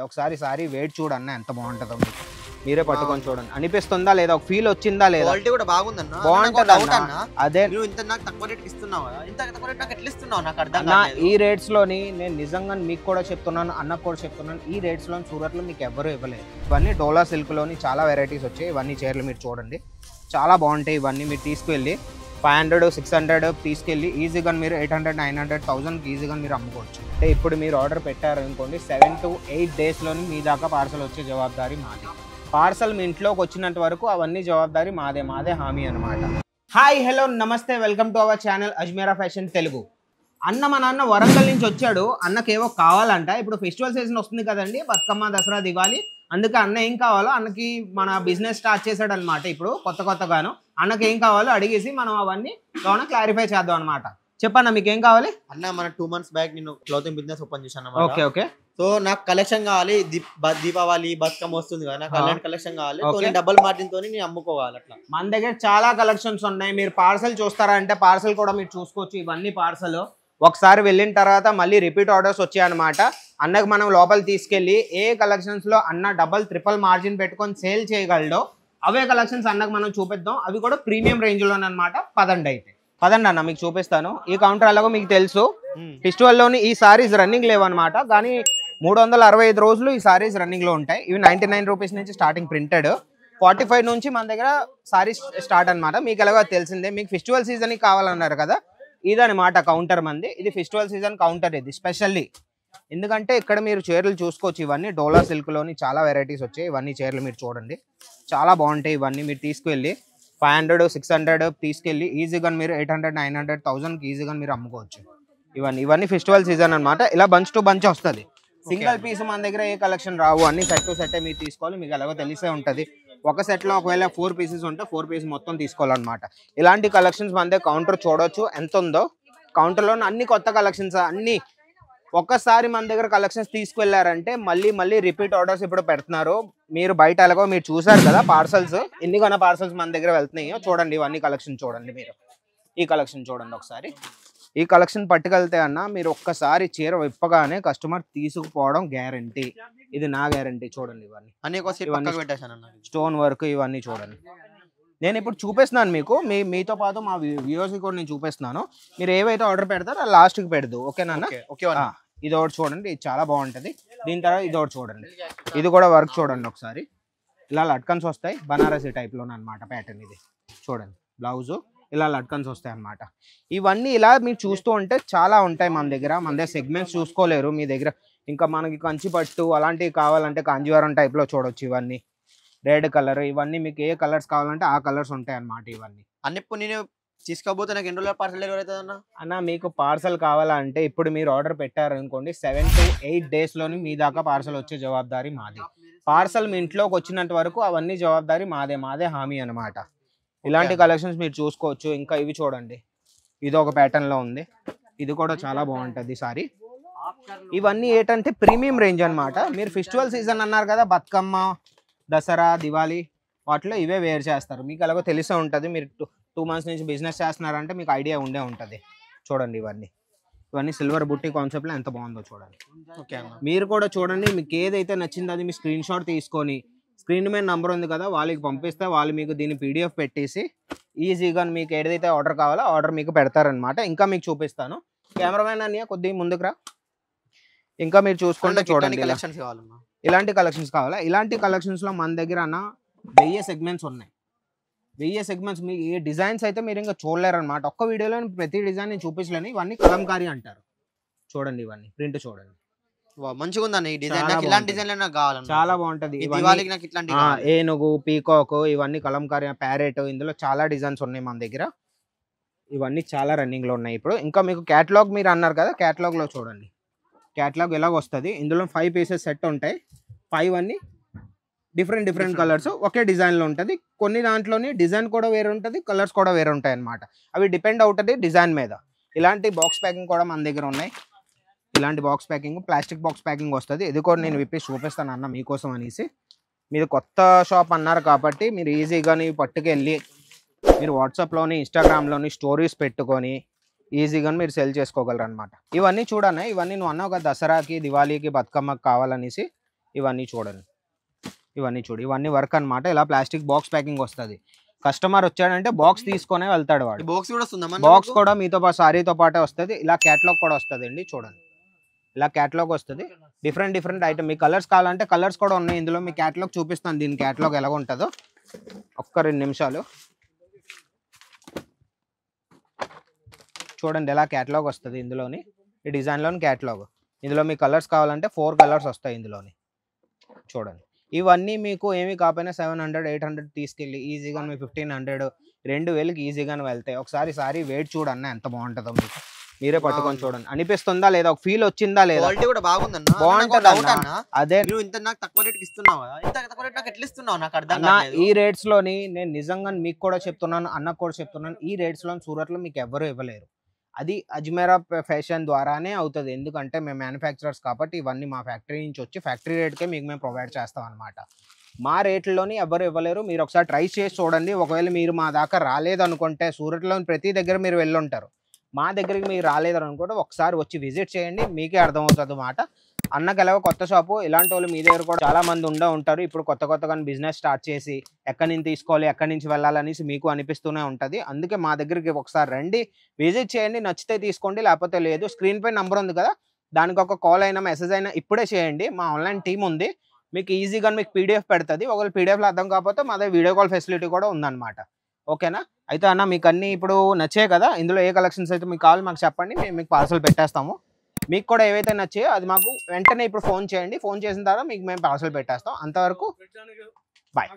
ఒకసారి sorry wait చూడన్న ఎంత బాగుంటుందో మీకు మీరే పట్టుకొని చూడండి అనిపిస్తుందా లేదా ఒక ఫీల్ వచ్చిందా లేదా క్వాలిటీ కూడా బాగుందన్న బాగుంటది అదే నువ్వు ఇంత నాకు తక్కువ రేట్కి ఇస్తున్నావు ఇంత తక్కువ రేట్ నాకు ఎట్లా ఇస్తున్నావు నాకు అర్థం అన్న కాదు ఈ రేట్స్ లోని నేను నిజంగా మీకు కూడా చెప్తున్నాను అన్నకు కూడా చెప్తున్నాను ఈ రేట్స్ లో సూరత్ లో మీకు ఎవరు ఇవ్వలేదు ఇవన్నీ డోలా సిల్క్ లోని చాలా వెరైటీస్ వచ్చాయి ఇవన్నీ చీరలు మీరు చూడండి చాలా బాగుంటాయి ఇవన్నీ మీరు తీసుకువెళ్ళి 500 600 తీసుకెళ్ళి ఈజీగా మీరు 800 900 1000 ఈజీగా మీరు అమ్ముకోవచ్చు అంటే ఇప్పుడు మీరు ఆర్డర్ పెట్టారు అనుకోండి 7 to 8 days లోని మీ దాకా పార్సల్ వచ్చే జవాబారి మాది పార్సల్ మీ ఇంట్లోకి వచ్చినంత వరకు అవన్నీ జవాబారి మాదే హామీ అనమాట హాయ్ హలో నమస్తే welcome to our channel Ajmeera fashion Telugu అన్న మా నాన్న వరంగల్ నుంచి వచ్చాడు అన్నకేవో కావాలంట ఇప్పుడు ఫెస్టివల్ సీజన్ వస్తుంది కదండి బతుకమ్మ దసరా దివాళీ అందుకే అన్న ఏం కావాలో అన్నకి మన బిజినెస్ స్టార్ట్ చేశాడు అనమాట ఇప్పుడు కొత్తగాను అన్నకి ఏం కావాలో అడిగేసి మనం అవన్నీ లోన క్లారిఫై చేద్దాం అనమాట చెప్పన్న మీకు ఏం కావాలి అన్న మన 2 months బ్యాక్ నేను క్లోతింగ్ బిజినెస్ ఓపెన్ చేశాను ఓకే ఓకే సో నాకు కలెక్షన్ కావాలి దీపావళి బతుకమ్మ వస్తుంది కదా నాకు అలాంటి కలెక్షన్ కావాలి డబుల్ మార్జిన్ తోని నేను అమ్ముకోవాలి అట్లా మన దగ్గర చాలా కలెక్షన్స్ ఉన్నాయి మీరు పార్సల్ చూస్తారా అంటే పార్సల్ కూడా మీరు చూసుకోవచ్చు ఇవన్నీ పార్సల్ ఒకసారి వెళ్ళిన తర్వాత మళ్ళీ రిపీట్ ఆర్డర్స్ వచ్చాయన్నమాట అన్నకు మనం లోపల తీసుకెళ్ళి ఏ కలెక్షన్స్ లో అన్న డబల్ ట్రిపుల్ మార్జిన్ పెట్టుకొని సేల్ చేయగలడో అవే కలెక్షన్స్ అన్నకు మనం చూపిద్దాం అవి కూడా ప్రీమియం రేంజ్ లోనమాట పదండి అన్న మీకు చూపిస్తాను ఈ కౌంటర్ అలాగో మీకు తెలుసు ఫెస్టివల్ లోని ఈ సారీస్ రన్నింగ్ లేవన్నమాట కానీ 365 రోజులు ఈ సారీస్ రన్నింగ్ లో ఉంటాయి ఇవి 99 రూపీస్ నుంచి స్టార్టింగ్ ప్రింటెడ్ 45 నుంచి మన దగ్గర సారీస్ స్టార్ట్ అనమాట మీకు ఎలాగో తెలిసిందే మీకు ఫెస్టివల్ సీజన్ కావాలన్నారు కదా ఇదనమాట కౌంటర్ మంది ఇది ఫెస్టివల్ సీజన్ కౌంటర్ ఇది స్పెషల్లీ ఎందుకంటే ఇక్కడ మీరు చీరలు చూసుకోవచ్చు ఇవన్నీ డోలా సిల్క్ లోని చాలా వెరైటీస్ వచ్చాయి ఇవన్నీ చీరలు మీరు చూడండి చాలా బాగుంటాయి ఇవన్నీ మీరు తీసుకువెళ్ళి 500 600 తీసుకెళ్ళి ఈజీగా మీరు 800 900 1000 ఈజీగా మీరు అమ్ముకోవచ్చు ఇవన్నీ ఫెస్టివల్ సీజన్ అనమాట ఇలా బంచ్ టు బంచ్ వస్తుంది సింగిల్ పీస్ మన దగ్గర ఏ కలెక్షన్ రావు అన్ని సెట్ టు సెట్ మీరు తీసుకోవాలి మీకు ఎలాగో తెలిసే ఉంటుంది ఒక సెట్ లో ఒకవేళ 4 పీసెస్ ఉంటే 4 పీసెస్ మొత్తం తీసుకోవాలన్నమాట ఇలాంటి కలెక్షన్స్ మన దగ్గర కౌంటర్ చూడొచ్చు ఎంత ఉందో కౌంటర్ లో అన్ని కొత్త కలెక్షన్స్ అన్ని ఒక్కసారి మన దగ్గర కలెక్షన్స్ తీసుకువెళ్ళారంటే మళ్ళీ రిపీట్ ఆర్డర్స్ ఇప్పుడు పెడుతున్నారు మీరు బయట ఎలాగో మీరు చూసారు కదా పార్సల్స్ ఎన్ని కొన్న పార్సల్స్ మన దగ్గర వెళ్తున్నాయో చూడండి ఇవన్నీ కలెక్షన్ చూడండి మీరు ఈ కలెక్షన్ చూడండి ఒకసారి ఈ కలెక్షన్ పట్టుకెళ్తే అన్న మీరు ఒక్కసారి చీర విప్పగానే కస్టమర్ తీసుకుపోవడం గ్యారంటీ ఇది నా గ్యారంటీ చూడండి ఇవన్నీ స్టోన్ వర్క్ ఇవన్నీ చూడండి నేను ఇప్పుడు చూపిస్తున్నాను మీకు మీతో పాటు మా వ్యూవర్స్ కూడా నేను చూపిస్తున్నాను మీరు ఏవైతే ఆర్డర్ పెడతారో లాస్ట్కి పెడదు ఓకేనా ఇది ఒకటి చూడండి ఇది చాలా బాగుంటుంది దీని తర్వాత ఇది ఒకటి చూడండి ఇది కూడా వర్క్ చూడండి ఒకసారి ఇలా లట్కన్స్ వస్తాయి బనారసీ టైప్లోనే అనమాట ప్యాటర్న్ ఇది చూడండి బ్లౌజు ఇలా లట్కన్స్ వస్తాయి అనమాట ఇవన్నీ ఇలా మీరు చూస్తూ ఉంటే చాలా ఉంటాయి మన దగ్గర సెగ్మెంట్స్ చూసుకోలేరు మీ దగ్గర ఇంకా మనకి కంచి పట్టు అలాంటివి కావాలంటే కాంజీవరం టైప్లో చూడొచ్చు ఇవన్నీ రెడ్ కలర్ ఇవన్నీ మీకు ఏ కలర్స్ కావాలంటే ఆ కలర్స్ ఉంటాయి అన్నమాట ఇవన్నీ అన్నిప్పుడు నేను తీసుకోబోతే నాకు 2 రోజుల పార్సల్ డెలివరీ అవుతుంది అన్న మీకు పార్సల్ కావాలంటే ఇప్పుడు మీరు ఆర్డర్ పెట్టారు అనుకోండి 7 to 8 days లోని మీ దాకా పార్సల్ వచ్చే జవాబారి మాది పార్సల్ మీ ఇంట్లోకి వచ్చినంత వరకు అవన్నీ జవాబారి మాదే హామీ అనమాట ఇలాంటి కలెక్షన్స్ మీరు చూసుకోవచ్చు ఇంకా ఇవి చూడండి ఇది ఒక ప్యాటర్న్ లో ఉంది ఇది కూడా చాలా బాగుంటుంది సారీ ఇవన్నీ ఏంటంటే ప్రీమియం రేంజ్ అనమాట మీరు ఫెస్టివల్ సీజన్ అన్నారు కదా బతుకమ్మ దసరా దివాళీ వాటిలో ఇవే వేర్ చేస్తారు మీకు ఎలాగో తెలిసే ఉంటుంది మీరు 2 months నుంచి బిజినెస్ చేస్తున్నారంటే మీకు ఐడియా ఉండే ఉంటుంది చూడండి ఇవన్నీ సిల్వర్ బుట్టి కాన్సెప్ట్లో ఎంత బాగుందో చూడండి ఓకే మీరు కూడా చూడండి మీకు ఏదైతే నచ్చిందో అది మీ స్క్రీన్ షాట్ తీసుకొని స్క్రీన్ మీద నంబర్ ఉంది కదా వాళ్ళకి పంపిస్తే వాళ్ళు మీకు దీన్ని PDF పెట్టేసి ఈజీగా మీకు ఏదైతే ఆర్డర్ కావాలో ఆర్డర్ మీకు పెడతారనమాట ఇంకా మీకు చూపిస్తాను కెమెరామెన్ అన్నయ్య కొద్దిగా ముందుకు రా ఇంకా మీరు చూసుకుంటే చూడండి ఇలాంటి కలెక్షన్స్ కావాలా ఇలాంటి కలెక్షన్స్ లో మన దగ్గర అన్న 1000 సెగ్మెంట్స్ ఉన్నాయి 1000 సెగ్మెంట్స్ మీకు ఏ డిజైన్స్ అయితే మీరు ఇంకా చూడలేరు అనమాట ఒక్క వీడియోలో ప్రతి డిజైన్ నేను చూపించలేను ఇవన్నీ కలంకారీ అంటారు చూడండి ఇవన్నీ ప్రింట్ చూడండి మంచిగా ఉందండి ఈ డిజైన్ నాకు ఇలాంటి డిజైన్ నాకు కావాలి చాలా బాగుంటది దివాళీకి నాకు ఇట్లాంటి ఏనుగు పీకాక్ ఇవన్నీ కలంకారీ ప్యారెట్ ఇందులో చాలా డిజైన్స్ ఉన్నాయి మన దగ్గర ఇవన్నీ చాలా రన్నింగ్ లో ఉన్నాయి ఇప్పుడు ఇంకా మీకు క్యాటలాగ్ మీరు అన్నారు కదా క్యాటలాగ్ లో చూడండి క్యాటలాగ్ ఎలాగ వస్తుంది ఇందులో 5 పీసెస్ సెట్ ఉంటాయి 5 అన్ని డిఫరెంట్ కలర్స్ ఒకే డిజైన్ లో ఉంటుంది కొన్ని దాంట్లోని డిజైన్ కూడా వేరే ఉంటుంది కలర్స్ కూడా వేరే ఉంటాయి అన్నమాట అవి డిపెండ్ అవుతుంది డిజైన్ మీద ఇలాంటి బాక్స్ ప్యాకింగ్ కూడా మన దగ్గర ఉన్నాయి ఇలాంటి box packing plastic box packing వస్తుంది ఇది కూడా నేను విప్పి చూపిస్తాను అన్న మీకోసం అనేసి మీరు కొత్త షాప్ అన్నారు కాబట్టి మీరు ఈజీగా పట్టుకెళ్ళి మీరు వాట్సాప్లోని ఇన్స్టాగ్రామ్లోని స్టోరీస్ పెట్టుకొని ఈజీగా మీరు సెల్ చేసుకోగలరు అనమాట ఇవన్నీ చూడన్నా ఇవన్నీ నువ్వు అన్నావు కదా దసరాకి దివాళీకి బతుకమ్మకి కావాలనేసి ఇవన్నీ చూడండి, ఇవన్నీ చూడు, ఇవన్నీ వర్క్ అన్నమాట. ఇలా ప్లాస్టిక్ బాక్స్ ప్యాకింగ్ వస్తుంది. కస్టమర్ వచ్చాడంటే బాక్స్ తీసుకొనే వెళ్తాడు వాడు. బాక్స్ కూడా వస్తుందా? బాక్స్ కూడా మీతో పాటు సారీతో పాటే వస్తుంది. ఇలా క్యాటలాగ్ కూడా వస్తుంది అండి, చూడండి ఇలా క్యాటలాగ్ వస్తుంది. Different item. మీ కలర్స్ కావాలంటే కలర్స్ కూడా ఉన్నాయి ఇందులో. మీ క్యాటలాగ్ చూపిస్తాను, దీని క్యాటలాగ్ ఎలా ఉంటుందో. ఒక్క 2 నిమిషాలు చూడండి. ఎలా క్యాటలాగ్ వస్తుంది ఇందులోని, ఈ డిజైన్లోని క్యాటలాగ్. ఇందులో మీ కలర్స్ కావాలంటే 4 కలర్స్ వస్తాయి ఇందులోని, చూడండి. ఇవన్నీ మీకు ఏమి కాకపోయినా 700 800 తీసుకెళ్ళి ఈజీగా మీ 1500 2000కి ఈజీగానే వెళ్తాయి. ఒకసారి సారీ వెయిట్ చూడన్న ఎంత బాగుంటుందో మీకు, మీరే పట్టుకొని చూడండి. అనిపిస్తుందా లేదా, ఒక ఫీల్ వచ్చిందా లేదా? క్వాలిటీ కూడా బాగుందన్న, బాగుంటుంది. అదే నువ్వు ఇంత నాకు తక్కువ రేట్కి ఇస్తున్నావా? ఇంత తక్కువ రేట్ నాకు ఎట్లా ఇస్తున్నావు? నాకు అర్థం అన్న, కాలేదు. ఈ రేట్స్ లోని నేను నిజంగా మీకు కూడా చెప్తున్నాను, అన్నకు కూడా చెప్తున్నాను, ఈ రేట్స్ లో సూరత్ లో మీకు ఎవరు ఇవ్వలేరు. అది అజ్మీరా ఫ్యాషన్ ద్వారానే అవుతుంది. ఎందుకంటే మేము మ్యానుఫ్యాక్చరర్స్ కాబట్టి ఇవన్నీ మా ఫ్యాక్టరీ నుంచి వచ్చి ఫ్యాక్టరీ రేట్కే మీకు మేము ప్రొవైడ్ చేస్తాం అనమాట. మా రేట్లోని ఎవరు ఇవ్వలేరు. మీరు ఒకసారి ట్రై చేసి చూడండి. ఒకవేళ మీరు మా దాకా రాలేదనుకుంటే, సూరత్లోని ప్రతి దగ్గర మీరు వెళ్ళుంటారు, మా దగ్గరికి మీరు రాలేదనుకుంటే ఒకసారి వచ్చి విజిట్ చేయండి, మీకే అర్థమవుతుంది అన్నమాట. అన్నకి ఎలాగో కొత్త షాపు, ఇలాంటి వాళ్ళు మీ దగ్గర కూడా చాలా మంది ఉంటారు. ఇప్పుడు కొత్తగా బిజినెస్ స్టార్ట్ చేసి ఎక్కడి నుంచి తీసుకోవాలి, ఎక్కడి నుంచి వెళ్ళాలనేసి మీకు అనిపిస్తూనే ఉంటుంది. అందుకే మా దగ్గరికి ఒకసారి రండి, విజిట్ చేయండి, నచ్చితే తీసుకోండి, లేకపోతే లేదు. స్క్రీన్ పై నంబర్ ఉంది కదా, దానికి ఒక కాల్ అయినా మెసేజ్ అయినా ఇప్పుడే చేయండి. మా ఆన్లైన్ టీం ఉంది, మీకు ఈజీగా మీకు పీడిఎఫ్ పెడుతుంది. ఒకవేళ పీడిఎఫ్లో అర్థం కాకపోతే మా దగ్గర వీడియో కాల్ ఫెసిలిటీ కూడా ఉందన్నమాట. ఓకేనా? అయితే అన్న మీకు అన్నీ ఇప్పుడు నచ్చాయి కదా, ఇందులో ఏ కలెక్షన్స్ అయితే మీకు కావాలి మాకు చెప్పండి, మేము మీకు పార్సల్ పెట్టేస్తాము. మీకు కూడా ఏవైతే నచ్చాయో అది మాకు వెంటనే ఇప్పుడు ఫోన్ చేయండి. ఫోన్ చేసిన తర్వాత మీకు మేము పార్సల్ పెట్టేస్తాం. అంతవరకు బాయ్.